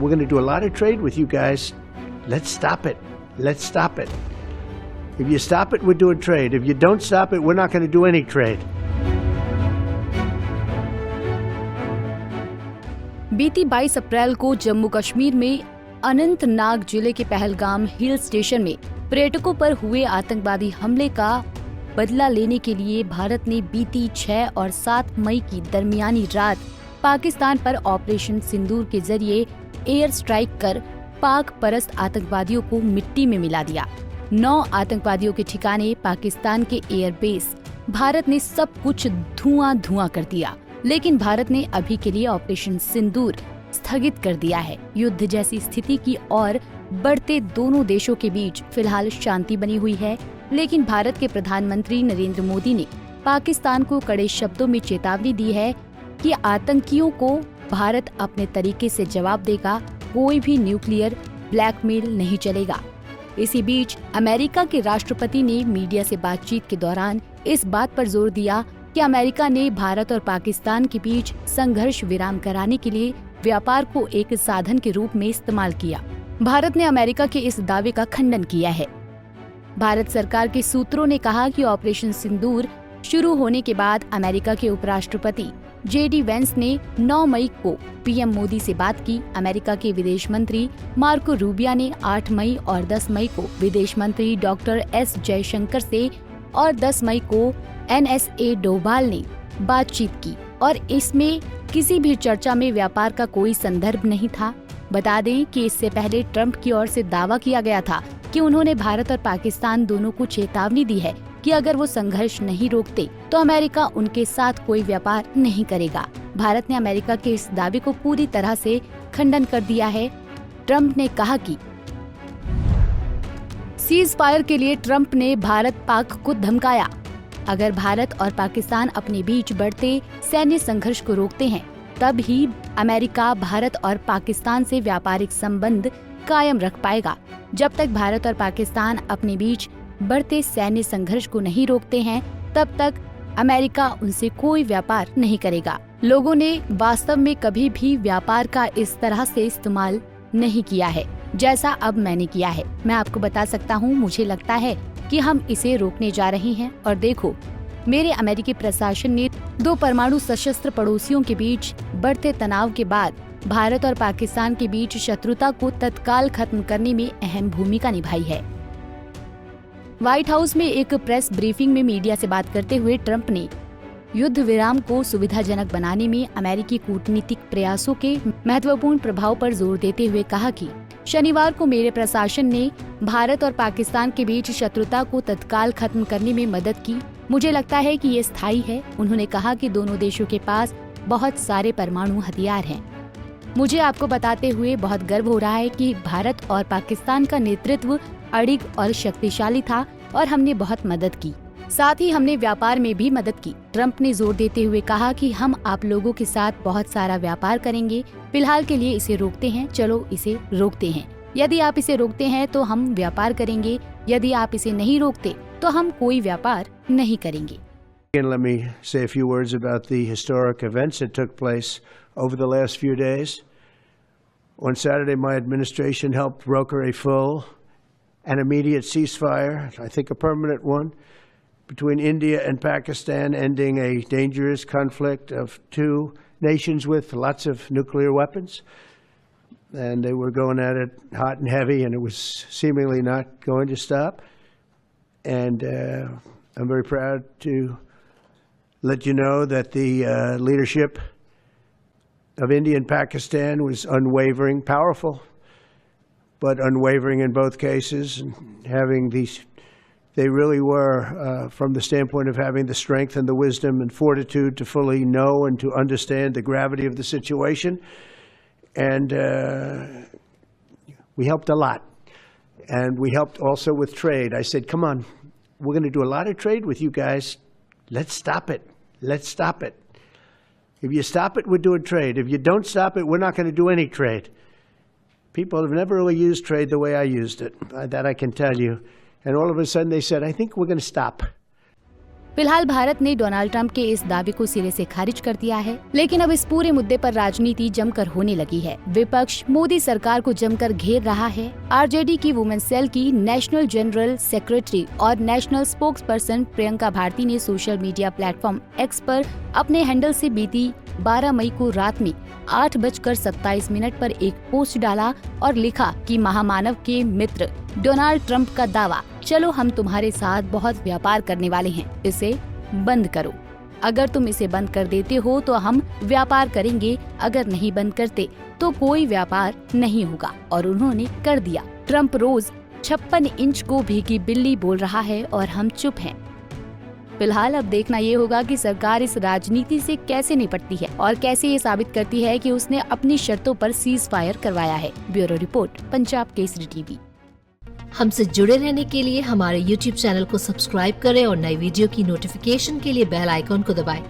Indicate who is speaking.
Speaker 1: we're going to do a lot of trade with you guys. Let's stop it. Let's stop it. If you stop it, we're doing trade. If you don't stop it, we're not going to do any trade.
Speaker 2: बीती 22 अप्रैल को जम्मू कश्मीर में अनंतनाग जिले के Pahalgam hill station में पर्यटकों पर हुए आतंकवादी हमले का बदला लेने के लिए भारत ने बीती 6 और 7 मई की दरमियानी रात पाकिस्तान पर ऑपरेशन सिंदूर के जरिए एयर स्ट्राइक कर पाक परस्त आतंकवादियों को मिट्टी में मिला दिया। 9 आतंकवादियों के ठिकाने पाकिस्तान के एयरबेस भारत ने सब कुछ धुआं कर दिया, लेकिन भारत ने अभी के लिए ऑपरेशन सिंदूर स्थगित कर दिया है। युद्ध जैसी स्थिति की और बढ़ते दोनों देशों के बीच फिलहाल शांति बनी हुई है, लेकिन भारत के प्रधानमंत्री नरेंद्र मोदी ने पाकिस्तान को कड़े शब्दों में चेतावनी दी है कि आतंकियों को भारत अपने तरीके से जवाब देगा, कोई भी न्यूक्लियर ब्लैकमेल नहीं चलेगा। इसी बीच अमेरिका के राष्ट्रपति ने मीडिया से बातचीत के दौरान इस बात पर जोर दिया कि अमेरिका ने भारत और पाकिस्तान के बीच संघर्ष विराम कराने के लिए व्यापार को एक साधन के रूप में इस्तेमाल किया। भारत ने अमेरिका के इस दावे का खंडन किया है। भारत सरकार के सूत्रों ने कहा कि ऑपरेशन सिंदूर शुरू होने के बाद अमेरिका के उपराष्ट्रपति JD वेंस ने 9 मई को पीएम मोदी से बात की। अमेरिका के विदेश मंत्री मार्को रूबियो ने 8 मई और 10 मई को विदेश मंत्री डॉक्टर S जयशंकर से और 10 मई को NSA डोभाल ने बातचीत की और इसमें किसी भी चर्चा में व्यापार का कोई संदर्भ नहीं था। बता दें कि इससे पहले ट्रंप की ओर से दावा किया गया था कि उन्होंने भारत और पाकिस्तान दोनों को चेतावनी दी है कि अगर वो संघर्ष नहीं रोकते तो अमेरिका उनके साथ कोई व्यापार नहीं करेगा। भारत ने अमेरिका के इस दावे को पूरी तरह से खंडन कर दिया है। ट्रंप ने कहा कि सीज फायर के लिए ट्रंप ने भारत पाक को धमकाया। अगर भारत और पाकिस्तान अपने बीच बढ़ते सैन्य संघर्ष को रोकते हैं, तब ही अमेरिका भारत और पाकिस्तान से व्यापारिक संबंध कायम रख पाएगा। जब तक भारत और पाकिस्तान अपने बीच बढ़ते सैन्य संघर्ष को नहीं रोकते हैं, तब तक अमेरिका उनसे कोई व्यापार नहीं करेगा। लोगों ने वास्तव में कभी भी व्यापार का इस तरह से इस्तेमाल नहीं किया है जैसा अब मैंने किया है। मैं आपको बता सकता हूँ, मुझे लगता है कि हम इसे रोकने जा रहे हैं और देखो, मेरे अमेरिकी प्रशासन ने 2 परमाणु सशस्त्र पड़ोसियों के बीच बढ़ते तनाव के बाद भारत और पाकिस्तान के बीच शत्रुता को तत्काल खत्म करने में अहम भूमिका निभाई है। व्हाइट हाउस में एक प्रेस ब्रीफिंग में मीडिया से बात करते हुए ट्रंप ने युद्ध विराम को सुविधाजनक बनाने में अमेरिकी कूटनीतिक प्रयासों के महत्वपूर्ण प्रभाव पर जोर देते हुए कहा कि शनिवार को मेरे प्रशासन ने भारत और पाकिस्तान के बीच शत्रुता को तत्काल खत्म करने में मदद की। मुझे लगता है कि ये स्थायी है। उन्होंने कहा कि दोनों देशों के पास बहुत सारे परमाणु हथियार हैं। मुझे आपको बताते हुए बहुत गर्व हो रहा है कि भारत और पाकिस्तान का नेतृत्व अडिग और शक्तिशाली था और हमने बहुत मदद की। साथ ही हमने व्यापार में भी मदद की। ट्रंप ने जोर देते हुए कहा कि हम आप लोगों के साथ बहुत सारा व्यापार करेंगे। फिलहाल के लिए इसे रोकते हैं, चलो इसे रोकते हैं। यदि आप इसे रोकते हैं तो हम व्यापार करेंगे, यदि आप इसे नहीं रोकते तो हम कोई व्यापार नहीं करेंगे।
Speaker 1: Let me say a few words about the historic events that took place over the last few days. On Saturday, my administration helped broker a full and immediate ceasefire, I think a permanent one, between India and Pakistan, ending a dangerous conflict of 2 nations with lots of nuclear weapons. And they were going at it hot and heavy, and it was seemingly not going to stop. And I'm very proud to let you know that the leadership of India and Pakistan was unwavering, powerful, but unwavering in both cases, and having these, they really were, from the standpoint of having the strength and the wisdom and fortitude to fully know and to understand the gravity of the situation. And we helped a lot. And we helped also with trade. I said, come on, we're going to do a lot of trade with you guys. Let's stop it. Let's stop it. If you stop it, we're doing trade. If you don't stop it, we're not going to do any trade. People have never really used trade the way I used it. That I can tell you. And all of a sudden they said, I think we're going to stop.
Speaker 2: फिलहाल भारत ने Donald Trump के इस दावे को सिरे से खारिज कर दिया है, लेकिन अब इस पूरे मुद्दे पर राजनीति जमकर होने लगी है। विपक्ष मोदी सरकार को जमकर घेर रहा है। आरजेडी की वुमेन सेल की नेशनल जनरल सेक्रेटरी और national spokesperson Priyanka Bharti ने सोशल मीडिया प्लेटफॉर्म एक्स पर अपने हैंडल से बीती 12 मई को रात में 8:27 पर एक पोस्ट डाला और लिखा कि महामानव के मित्र डोनाल्ड ट्रंप का दावा, चलो हम तुम्हारे साथ बहुत व्यापार करने वाले हैं, इसे बंद करो। अगर तुम इसे बंद कर देते हो तो हम व्यापार करेंगे, अगर नहीं बंद करते तो कोई व्यापार नहीं होगा। और उन्होंने कर दिया। ट्रंप रोज 56 इंच को भीगी बिल्ली बोल रहा है और हम चुप हैं। फिलहाल अब देखना ये होगा कि सरकार इस राजनीति से कैसे निपटती है और कैसे ये साबित करती है कि उसने अपनी शर्तों पर सीज फायर करवाया है। Bureau report, Punjab Kesari TV.
Speaker 3: हमसे जुड़े रहने के लिए हमारे YouTube चैनल को सब्सक्राइब करें और नई वीडियो की नोटिफिकेशन के लिए बेल आइकॉन को दबाएं।